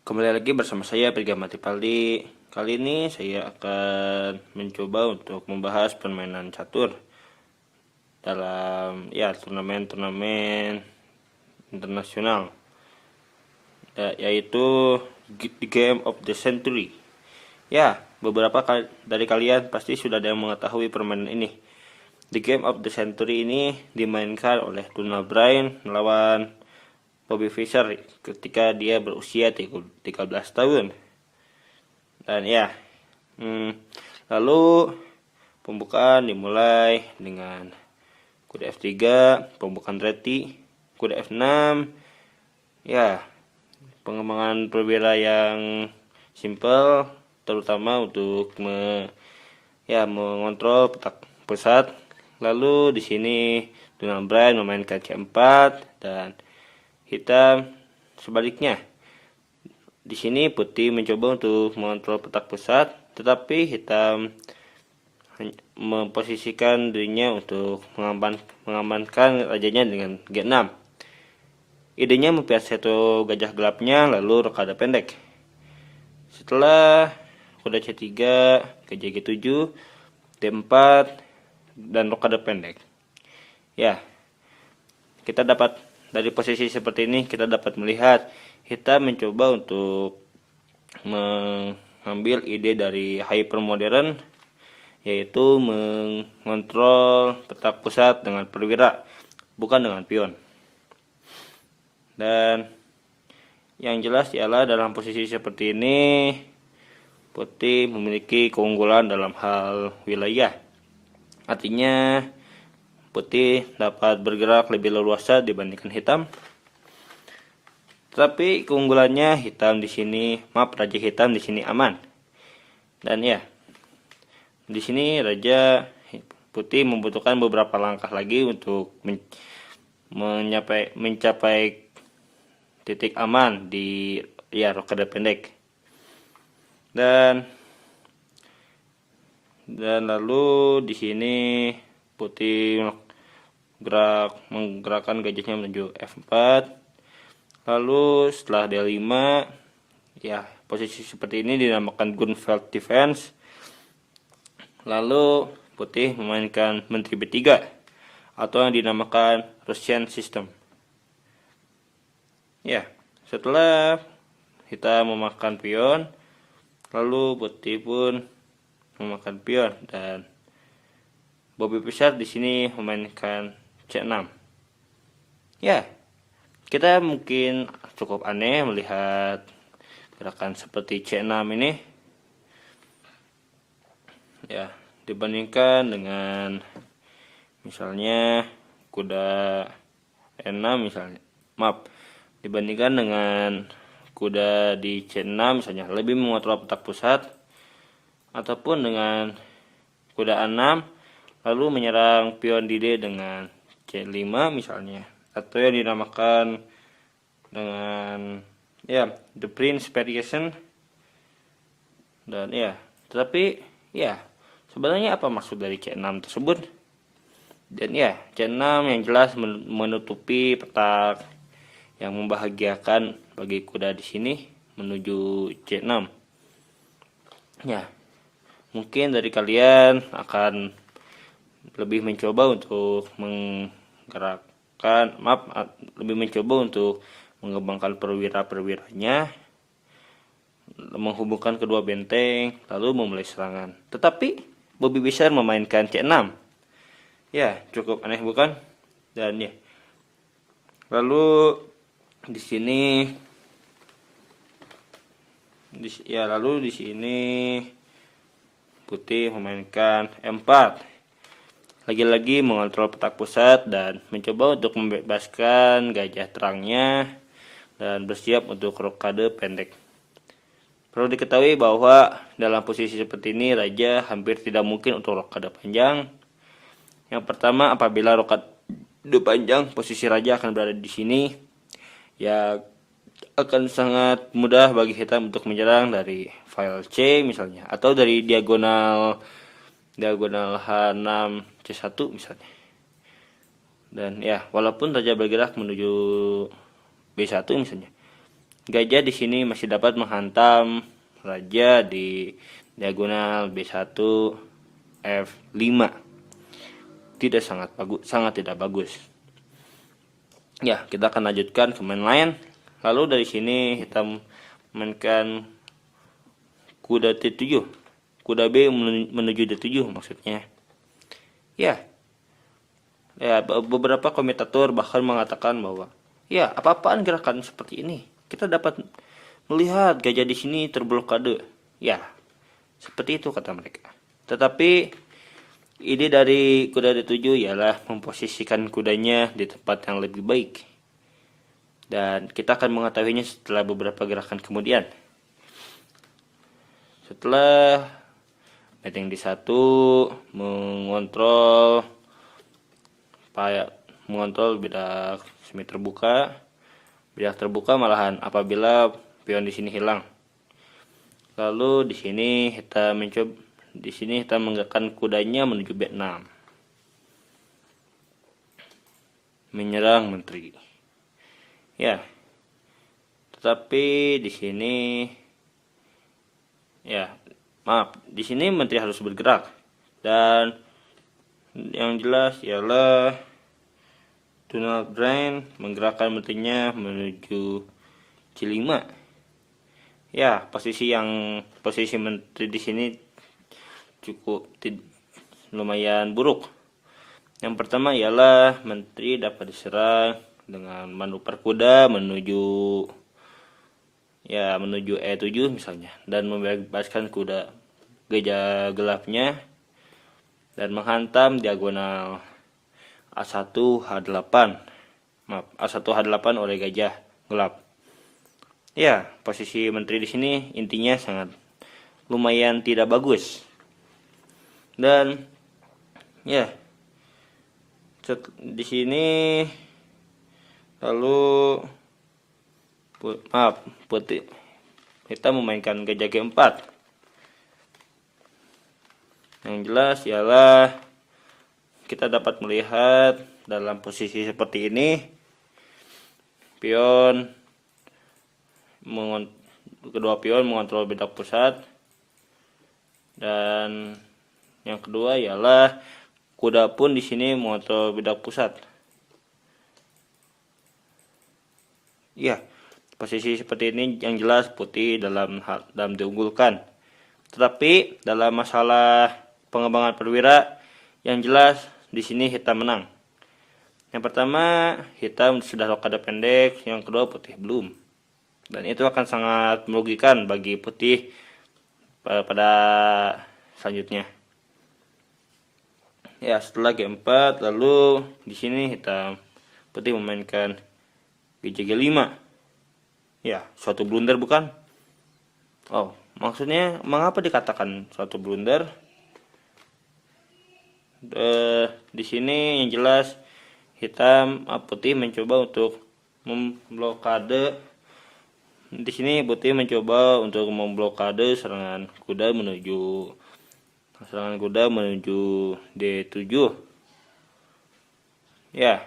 Kembali lagi bersama saya Pirga Matipaldi. Kali ini saya akan mencoba untuk membahas permainan catur dalam turnamen-turnamen internasional, yaitu The Game of the Century. Ya, beberapa dari kalian pasti sudah ada yang mengetahui permainan ini. The Game of the Century ini dimainkan oleh Donald Bryan melawan Bobby Fischer ketika dia berusia 13 tahun. Dan ya, lalu pembukaan dimulai dengan kuda F3, pembukaan reti, kuda F6. Ya, pengembangan perwira yang simple, terutama untuk mengontrol petak pusat. Lalu di sini Donald Bryan memainkan C4 dan hitam sebaliknya. Di sini putih mencoba untuk mengontrol petak pusat, tetapi hitam memposisikan dirinya untuk mengamankan rajanya dengan G6. Idenya mempiat satu gajah gelapnya, lalu rokade pendek. Setelah kuda C3, gajah G7, D4, dan rokade pendek. Ya, kita dapat dari posisi seperti ini kita dapat melihat hitam mencoba untuk mengambil ide dari hypermodern, yaitu mengontrol petak pusat dengan perwira, bukan dengan pion. Dan yang jelas ialah dalam posisi seperti ini putih memiliki keunggulan dalam hal wilayah. Artinya putih dapat bergerak lebih leluasa dibandingkan hitam. Tetapi keunggulannya raja hitam di sini aman. Dan ya, di sini raja putih membutuhkan beberapa langkah lagi untuk mencapai titik aman di rokade pendek. Dan lalu di sini putih menggerakkan gajahnya menuju F4. Lalu setelah D5, ya posisi seperti ini dinamakan Gunfeld defense. Lalu putih memainkan menteri B3 atau yang dinamakan Russian system. Ya, setelah hitam memakan pion, lalu putih pun memakan pion dan Bobby Fischer di sini memainkan C6. Ya, kita mungkin cukup aneh melihat gerakan seperti C6 ini. Ya, dibandingkan dengan misalnya kuda E6 misalnya. Dibandingkan dengan kuda di C6 misalnya lebih mengontrol petak pusat, ataupun dengan kuda A6 lalu menyerang pion di D dengan C5 misalnya, atau yang dinamakan dengan the Prince variation. Dan tetapi sebenarnya apa maksud dari C6 tersebut? Dan C6 yang jelas menutupi petak yang membahagiakan bagi kuda di sini menuju C6. Ya, mungkin dari kalian akan lebih mencoba untuk mengembangkan perwira-perwiranya, menghubungkan kedua benteng, lalu memulai serangan. Tetapi Bobby Fischer memainkan C6. Ya, cukup aneh bukan? Dan lalu di sini putih memainkan E4. Lagi-lagi mengontrol petak pusat dan mencoba untuk membebaskan gajah terangnya dan bersiap untuk rokade pendek. Perlu diketahui bahwa dalam posisi seperti ini raja hampir tidak mungkin untuk rokade panjang. Yang pertama, apabila rokade panjang, posisi raja akan berada di sini. Ya, akan sangat mudah bagi hitam untuk menyerang dari file C misalnya, atau dari diagonal H6 C1 misalnya. Dan walaupun raja bergerak menuju B1 misalnya, Gajah di sini masih dapat menghantam raja di diagonal B1 F5. Tidak sangat bagus, sangat tidak bagus. Ya, kita akan lanjutkan ke main lain. Lalu dari sini kita mainkan kuda T7. Kuda B menuju D7 maksudnya. Ya. Ya, beberapa komentator bahkan mengatakan bahwa ya, apa-apaan gerakan seperti ini. Kita dapat melihat gajah di sini terblokade. Ya, seperti itu kata mereka. Tetapi ide dari kuda D7 ialah memposisikan kudanya di tempat yang lebih baik. Dan kita akan mengetahuinya setelah beberapa gerakan kemudian. Setelah beteng D1 mengontrol bidak semi terbuka. Bidak terbuka malahan apabila pion di sini hilang. Lalu di sini kita menggerakkan kudanya menuju B6. Menyerang menteri. Ya. Tetapi di sini di sini menteri harus bergerak. Dan yang jelas ialah Donald Brand menggerakkan menterinya menuju C5. Ya, posisi menteri di sini cukup lumayan buruk. Yang pertama ialah menteri dapat diserang dengan manuver kuda menuju E7 misalnya, dan membebaskan kuda gajah gelapnya dan menghantam diagonal A1 H8. A1 H8 oleh gajah gelap. Ya, posisi menteri di sini intinya sangat lumayan tidak bagus. Dan ya, di sini lalu putih kita memainkan gajah G4. Yang jelas ialah kita dapat melihat dalam posisi seperti ini kedua pion mengontrol bidak pusat, dan yang kedua ialah kuda pun di sini mengontrol bidak pusat. Ya, posisi seperti ini yang jelas putih dalam diunggulkan. Tetapi dalam masalah pengembangan perwira yang jelas di sini hitam menang. Yang pertama hitam sudah rokade pendek, yang kedua putih belum. Dan itu akan sangat merugikan bagi putih pada selanjutnya. Ya, setelah G4 lalu di sini putih memainkan gajah G5. Ya, suatu blunder bukan? Oh, maksudnya mengapa dikatakan suatu blunder? Di sini yang jelas putih mencoba untuk memblokade. Di sini putih mencoba untuk memblokade serangan kuda menuju D7. Ya.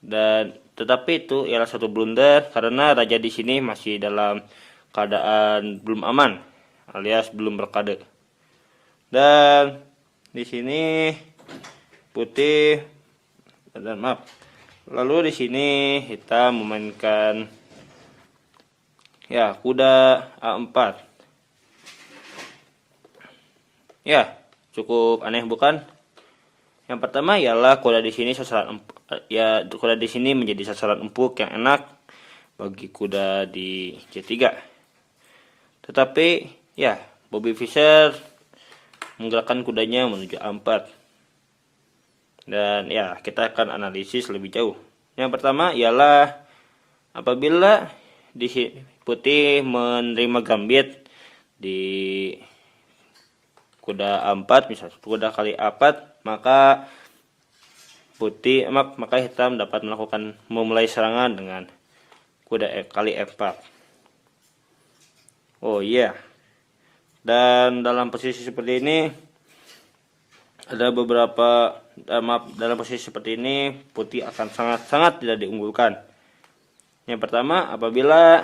Dan tetapi itu ialah satu blunder karena raja di sini masih dalam keadaan belum aman, alias belum berkade. Dan di sini putih lalu di sini hitam memainkan kuda A4. Ya, cukup aneh bukan? Yang pertama ialah kuda di sini menjadi sasaran empuk yang enak bagi kuda di C3. Tetapi Bobby Fischer menggerakkan kudanya menuju A4. Dan kita akan analisis lebih jauh. Yang pertama ialah apabila di putih menerima gambit di kuda A4, misalnya kuda kali A4, maka hitam dapat memulai serangan dengan kuda kali F4. Oh iya. Dan dalam posisi seperti ini dalam posisi seperti ini putih akan sangat tidak diunggulkan. Yang pertama, apabila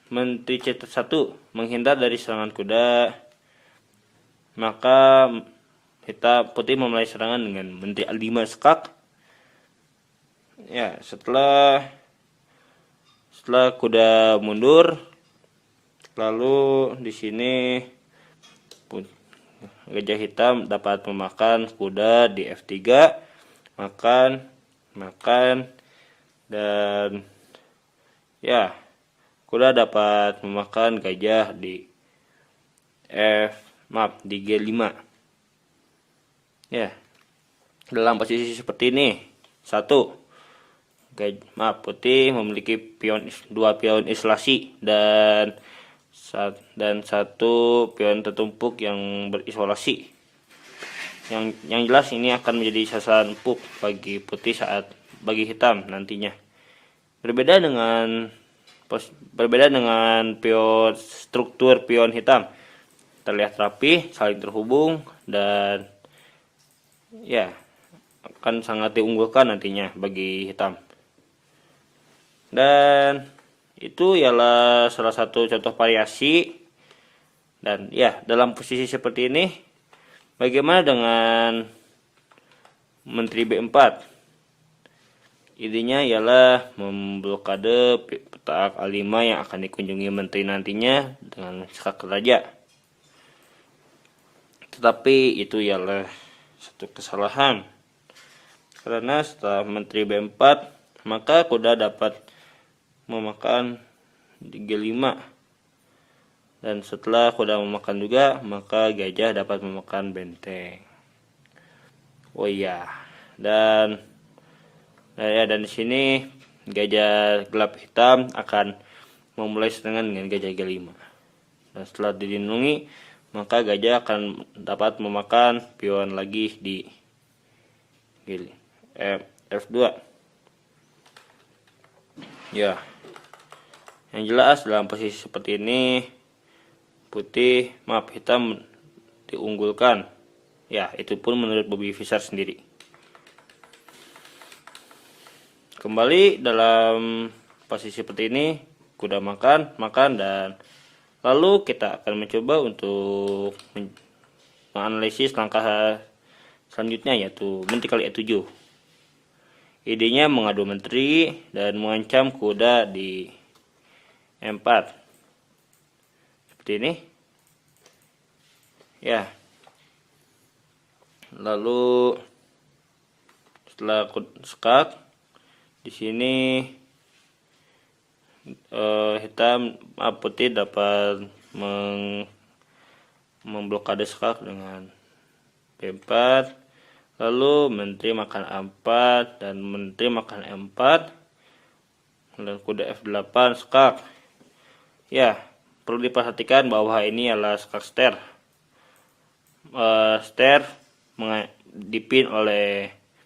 Menteri C1 menghindar dari serangan kuda, maka putih memulai serangan dengan Menteri A5 skak. Ya, setelah kuda mundur, lalu di sini gajah hitam dapat memakan kuda di F3, makan, dan ya, kuda dapat memakan gajah di di G5. Ya, dalam posisi seperti ini, putih memiliki dua pion isolasi dan satu pion tertumpuk yang berisolasi. Yang jelas ini akan menjadi sasaran empuk bagi bagi hitam nantinya. Berbeda dengan struktur pion hitam, terlihat rapi, saling terhubung, dan ya akan sangat diunggulkan nantinya bagi hitam. Dan itu ialah salah satu contoh variasi. Dan ya, dalam posisi seperti ini, bagaimana dengan Menteri B4? Idenya ialah memblokade petak A5 yang akan dikunjungi menteri nantinya dengan skak raja. Tetapi itu ialah satu kesalahan, karena setelah Menteri B4, maka kuda dapat memakan di G5, dan setelah kuda memakan juga, maka gajah dapat memakan benteng. Oh iya, dan di sini gajah gelap hitam akan memulai serangan dengan gajah G5. Dan setelah dilindungi, maka gajah akan dapat memakan pion lagi di F2. Ya, yang jelas dalam posisi seperti ini, hitam diunggulkan. Ya, itu pun menurut Bobby Fischer sendiri. Kembali dalam posisi seperti ini, kuda makan, dan lalu kita akan mencoba untuk menganalisis langkah selanjutnya, yaitu menteri kali E7. Idenya mengadu menteri dan mengancam kuda di E4. Seperti ini. Ya. Lalu setelah skak, di sini putih dapat memblokade skak dengan B4, lalu menteri makan A4 dan menteri makan E4, dan kuda F8 skak. Ya, perlu diperhatikan bahwa ini adalah skak ster.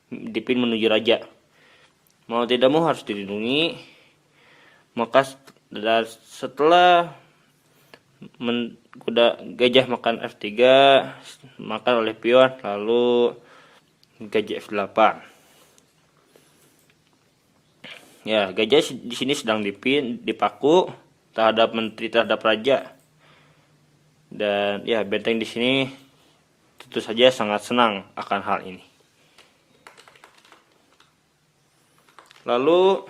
Dipin menuju raja. Mau tidak mau harus dilindungi. Maka setelah gajah makan F3, makan oleh pion, lalu gajah F8. Ya, gajah di sini sedang dipaku terhadap menteri, terhadap raja. Dan ya, benteng di sini tentu saja sangat senang akan hal ini. Lalu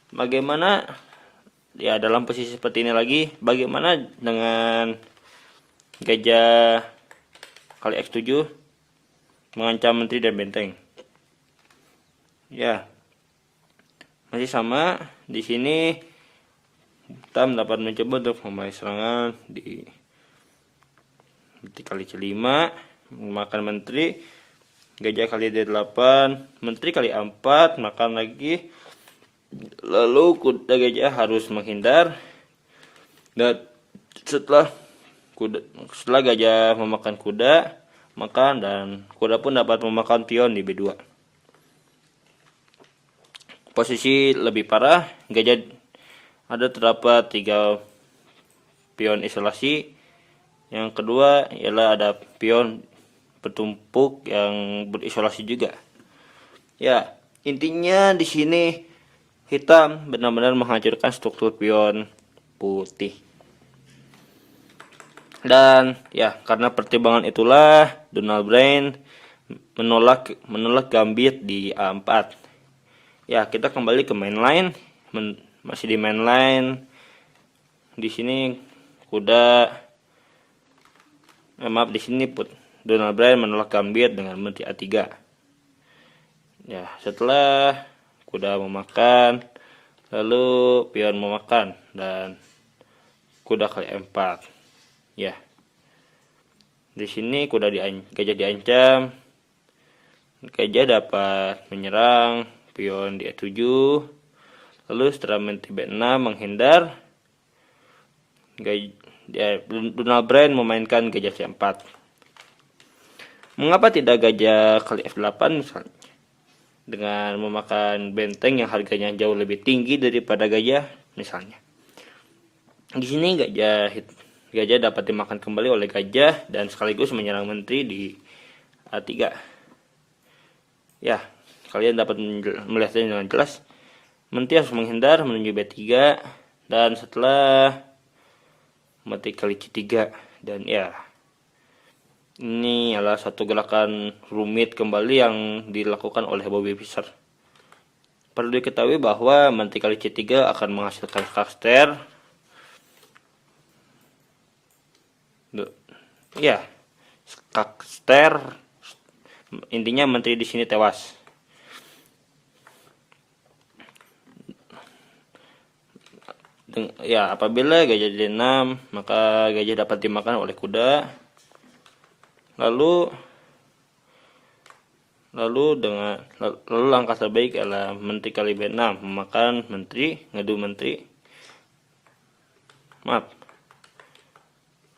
bagaimana ya dalam posisi seperti ini lagi, bagaimana dengan gajah kali X7 mengancam menteri dan benteng? Ya, masih sama. Di sini hitam dapat mencoba untuk memulai serangan di menteri kali C5, memakan menteri. Gajah kali D8, menteri kali A4, makan lagi. Lalu kuda gajah harus menghindar. Dan setelah gajah memakan kuda, dan kuda pun dapat memakan pion di B2. Posisi lebih parah, gajah terdapat 3 pion isolasi. Yang kedua ialah ada pion bertumpuk yang berisolasi juga. Ya, intinya di sini hitam benar-benar menghancurkan struktur pion putih. Dan ya, karena pertimbangan itulah Donald Brain menolak gambit di A4. Ya, kita kembali ke main line. Masih di main line. Di sini di sini Donald Brain menolak gambit dengan menteri A3. Ya, setelah kuda memakan, lalu pion memakan dan kuda kali 4. Ya. Di sini gajah diancam. Gajah dapat menyerang pion di E7. Lalu setelah menteri B6 menghindar, Donald Brain memainkan gajah C4. Mengapa tidak gajah kali F8 misalnya? Dengan memakan benteng yang harganya jauh lebih tinggi daripada gajah misalnya. Di sini gajah dapat dimakan kembali oleh gajah dan sekaligus menyerang menteri di A3. Ya, kalian dapat melihatnya dengan jelas. Menteri harus menghindar menuju B3 dan setelah menteri kali C3. Dan ya, ini adalah satu gerakan rumit kembali yang dilakukan oleh Bobby Fischer. Perlu diketahui bahwa menteri kali C3 akan menghasilkan skakster. Ya, skakster. Intinya menteri di sini tewas. Ya, apabila gajah D6, maka gajah dapat dimakan oleh kuda. Lalu langkah terbaik adalah menteri kali B6 memakan menteri, ngadu menteri.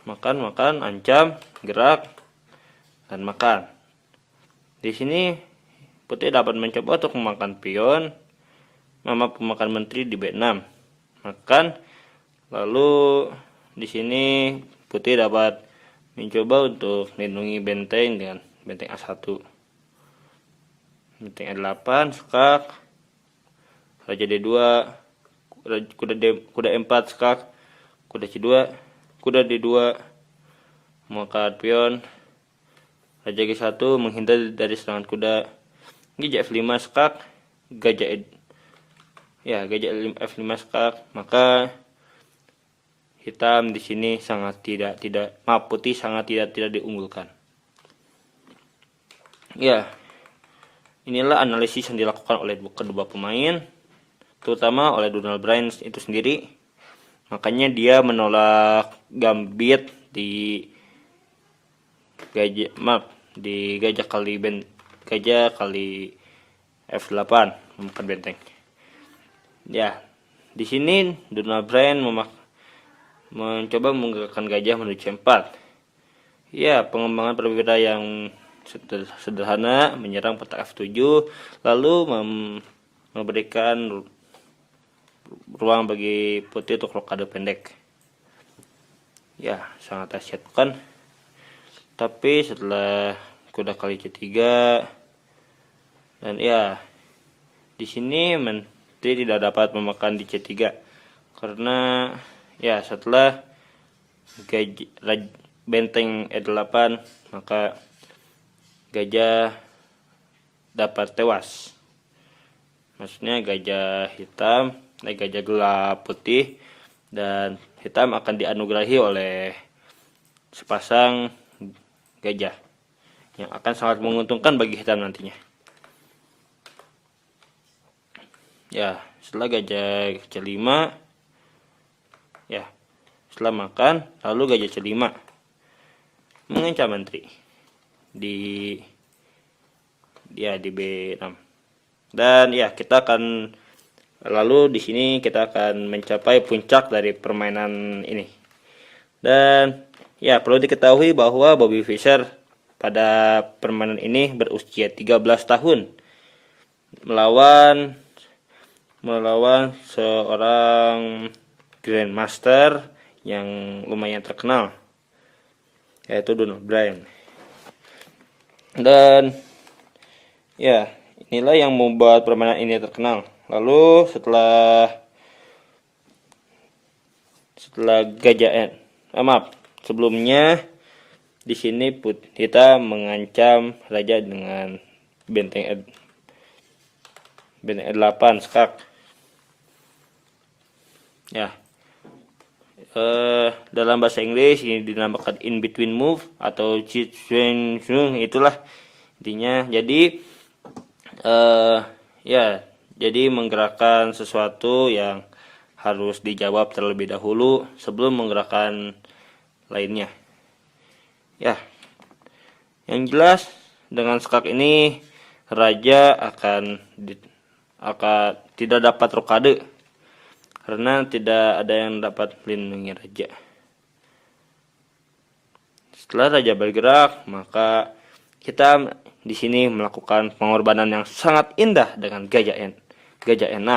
Makan, ancam, gerak, dan makan. Di sini putih dapat mencoba untuk memakan pion, memakan menteri di B6. Makan. Lalu di sini putih dapat mencoba untuk melindungi benteng dengan benteng A1. Benteng A8, skak, raja D2, kuda E4, skak, kuda C2, kuda D2, memakan pion, raja G1 menghindar dari serangan kuda, gajah F5 skak, gajah F5 skak, maka hitam di sini putih sangat tidak diunggulkan. Ya, inilah analisis yang dilakukan oleh kedua pemain, terutama oleh Donald Brain itu sendiri. Makanya dia menolak gambit di gajah kali F8 memakan benteng. Ya, di sini Donald Brain mencoba menggerakkan gajah menuju C4. Ya, pengembangan berbeda yang sederhana, menyerang petak F7, lalu memberikan ruang bagi putih untuk rokade pendek. Ya, sangat dahsyat bukan? Tapi setelah kuda kali C3 dan ya, di sini menteri tidak dapat memakan di C3 karena ya setelah benteng E8 maka gajah dapat tewas. Maksudnya gajah gelap putih dan hitam akan dianugerahi oleh sepasang gajah yang akan sangat menguntungkan bagi hitam nantinya. Ya, setelah gajah C5, ya, setelah makan, lalu gajah C5 mengancam menteri di B6. Dan ya, di sini kita akan mencapai puncak dari permainan ini. Dan ya, perlu diketahui bahwa Bobby Fischer pada permainan ini berusia 13 tahun melawan seorang Grandmaster yang lumayan terkenal, yaitu Donald Brain. Dan ya, inilah yang membuat permainan ini terkenal. Lalu setelah gajah maaf, sebelumnya di sini kita mengancam raja dengan benteng E8 skak. Ya. Dalam bahasa Inggris ini dinamakan in between move atau itulah intinya. Jadi ya, jadi menggerakkan sesuatu yang harus dijawab terlebih dahulu sebelum menggerakkan lainnya. Ya, yang jelas dengan skak ini raja akan tidak dapat rokade karena tidak ada yang dapat melindungi raja. Setelah raja bergerak, maka kita di sini melakukan pengorbanan yang sangat indah dengan gajah E6.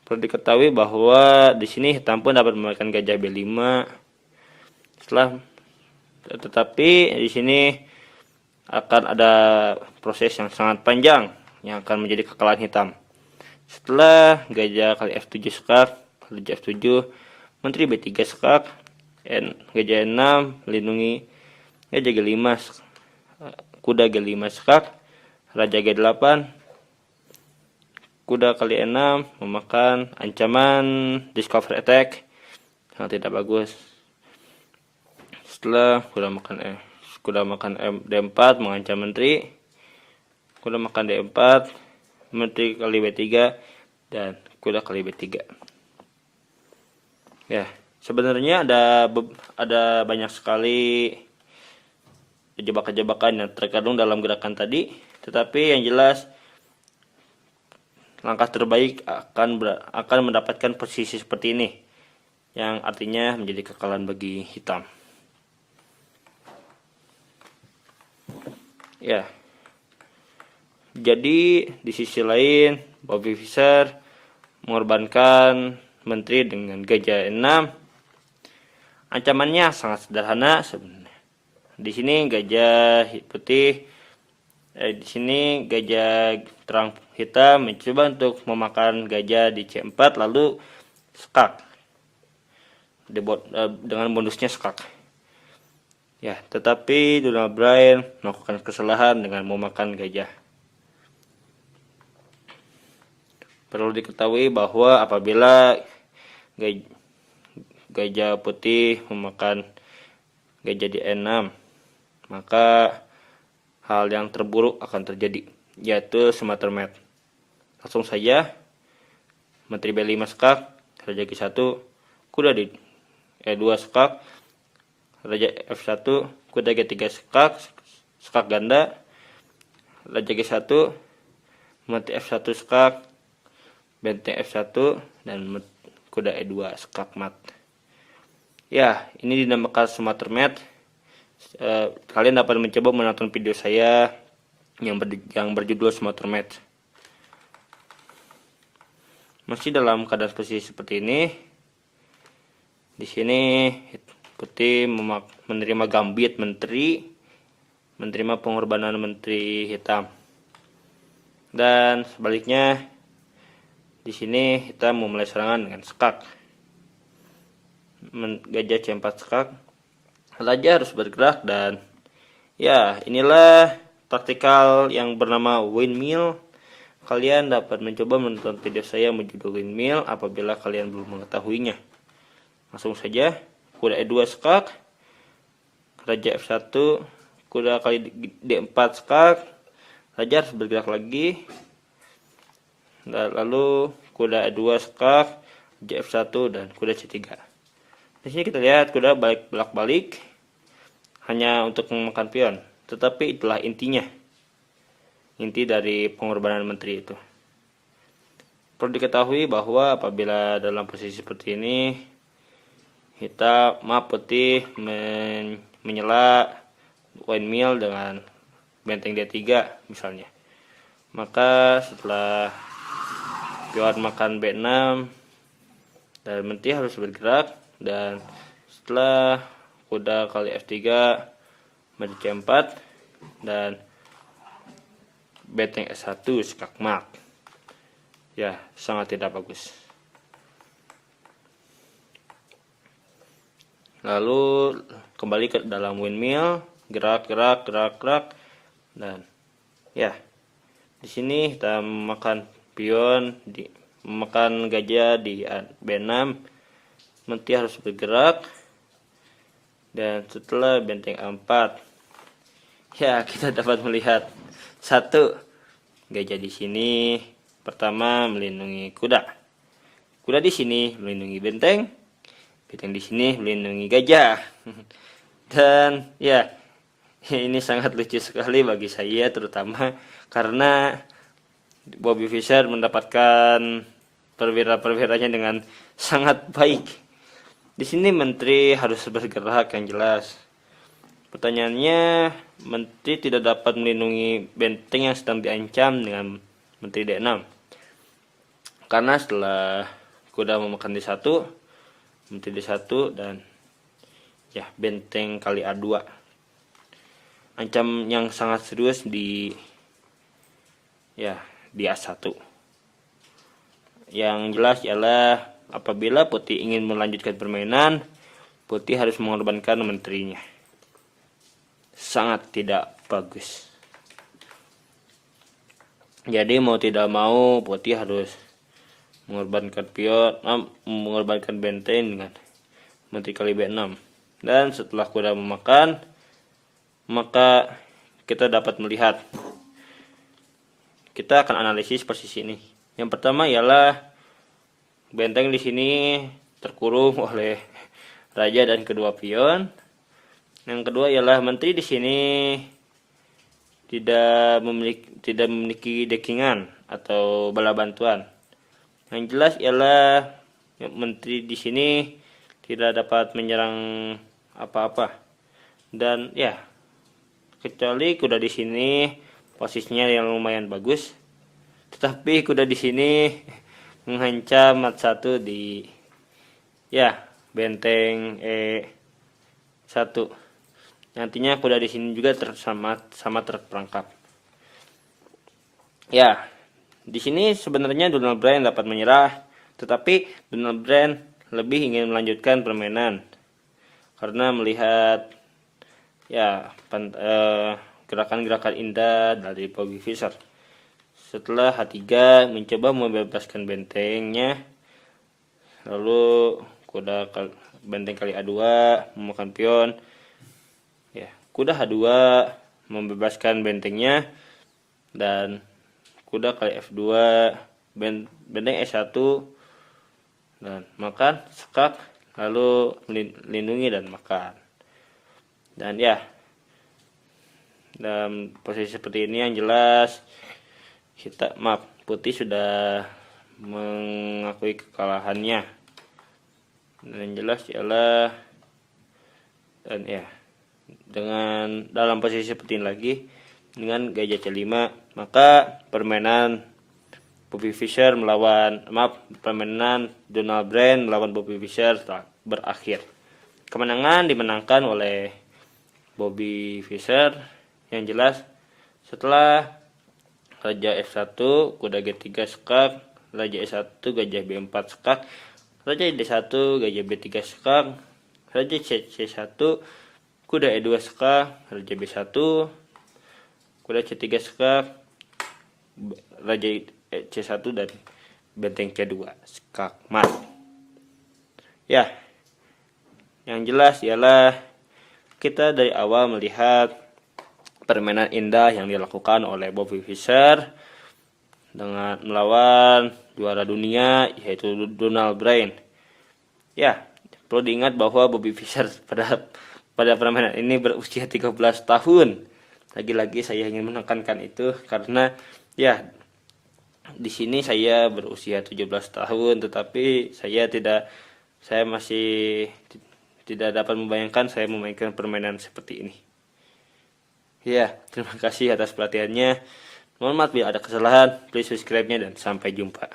Perlu diketahui bahwa di sini hitam pun dapat memainkan gajah B5. Tetapi di sini akan ada proses yang sangat panjang yang akan menjadi kekalahan hitam. Setelah gajah kali F7 skak, raja F7, menteri B3 skak, gajah E6 melindungi gajah G5, kuda G5 skak, raja G8, kuda kali E6 memakan ancaman discover attack, sangat tidak bagus. Setelah kuda makan D4 mengancam menteri, kuda makan D4, menteri kali B3, dan kuda kali B3. Ya, sebenarnya ada banyak sekali jebakan-jebakan yang terkandung dalam gerakan tadi, tetapi yang jelas langkah terbaik akan mendapatkan posisi seperti ini, yang artinya menjadi kekalahan bagi hitam. Ya, jadi di sisi lain Bobby Fischer mengorbankan menteri dengan gajah E6. Ancamannya sangat sederhana sebenarnya. Di sini gajah putih, di sini gajah terang hitam mencoba untuk memakan gajah di C4 lalu skak dengan bonusnya skak. Ya, tetapi Donald Bryan melakukan kesalahan dengan memakan gajah. Perlu diketahui bahwa apabila gajah putih memakan gajah di E6, maka hal yang terburuk akan terjadi, yaitu smother mat. Langsung saja, menteri B5 skak, raja G1, kuda di E2 skak, raja F1, kuda G3 skak ganda, raja G1, menteri F1 skak, benteng F1, dan kuda E2 skak mat. Ya, ini dinamakan smother mat. Kalian dapat mencoba menonton video saya yang berjudul smother mat. Masih dalam keadaan posisi seperti ini. Di sini putih menerima gambit menerima pengorbanan menteri hitam. Dan sebaliknya di sini hitam memulai serangan dengan skak. Gajah C4 skak. Raja harus bergerak dan ya, inilah taktikal yang bernama windmill. Kalian dapat mencoba menonton video saya berjudul windmill apabila kalian belum mengetahuinya. Langsung saja, kuda E2 skak, raja F1, kuda kali D4 skak, raja harus bergerak lagi, dan lalu kuda E2 skak, raja F1, dan kuda C3. Di sini kita lihat kuda bolak-balik hanya untuk memakan pion, tetapi itulah inti dari pengorbanan menteri itu. Perlu diketahui bahwa apabila dalam posisi seperti ini putih menyela windmill dengan benteng D3 misalnya, maka setelah pion makan B6 dan menteri harus bergerak, dan setelah kuda kali F3 menteri C4 dan benteng S1 skakmat. Ya, sangat tidak bagus. Lalu kembali ke dalam windmill, gerak, dan ya, di sini kita memakan pion, memakan gajah di B6. Menteri harus bergerak, dan setelah benteng A4, ya kita dapat melihat satu gajah di sini. Pertama melindungi kuda. Kuda di sini melindungi benteng. Benteng di sini melindungi gajah. Dan ya, ini sangat lucu sekali bagi saya, terutama karena Bobby Fischer mendapatkan perwira-perwiranya dengan sangat baik. Di sini menteri harus bergerak yang jelas. Pertanyaannya, menteri tidak dapat melindungi benteng yang sedang diancam dengan menteri D6. Karena setelah kuda memakan D1, menteri D1 dan ya benteng kali A2. Ancam yang sangat serius di A1. Yang jelas ialah apabila putih ingin melanjutkan permainan, putih harus mengorbankan menterinya. Sangat tidak bagus. Jadi mau tidak mau putih harus mengorbankan mengorbankan benteng dengan menteri kali B6. Dan setelah kuda memakan, maka kita dapat melihat, kita akan analisis posisi ini. Yang pertama ialah benteng di sini terkurung oleh raja dan kedua pion. Yang kedua ialah menteri di sini tidak memiliki dekingan atau bala bantuan. Yang jelas ialah menteri di sini tidak dapat menyerang apa-apa. Dan ya, kecuali kuda di sini posisinya yang lumayan bagus. Tetapi kuda di sini mengancam mat 1 di benteng E1. Nantinya kuda di sini juga sama terperangkap. Ya, di sini sebenarnya Donald Bryan dapat menyerah, tetapi Donald Bryan lebih ingin melanjutkan permainan karena melihat gerakan-gerakan indah dari Bobby Fischer. Setelah H3 mencoba membebaskan bentengnya, lalu kuda benteng kali A2 memakan pion. Ya, kuda H2 membebaskan bentengnya, dan kuda kali F2 benteng E1 dan makan skak, lalu melindungi dan makan. Dan ya, dalam posisi seperti ini yang jelas putih sudah mengakui kekalahannya. Dan yang jelas ialah dengan dalam posisi seperti ini lagi dengan gajah C5, maka permainan Donald Bryan melawan Bobby Fischer telah berakhir. Kemenangan dimenangkan oleh Bobby Fischer. Yang jelas setelah raja F1, kuda G3 skak, raja E1 gajah B4 skak, raja D1 gajah B3 skak, raja C1 kuda E2 skak, raja B1, kuda C3 skak, raja C1 dan benteng C2 skak mat. Ya, yang jelas ialah kita dari awal melihat permainan indah yang dilakukan oleh Bobby Fischer dengan melawan juara dunia yaitu Donald Bryan. Ya, perlu diingat bahwa Bobby Fischer pada permainan ini berusia 13 tahun. Lagi-lagi saya ingin menekankan itu karena ya, di sini saya berusia 17 tahun, tetapi saya masih tidak dapat membayangkan saya memainkan permainan seperti ini. Ya, terima kasih atas perhatiannya. Mohon maaf bila ada kesalahan. Please subscribe-nya dan sampai jumpa.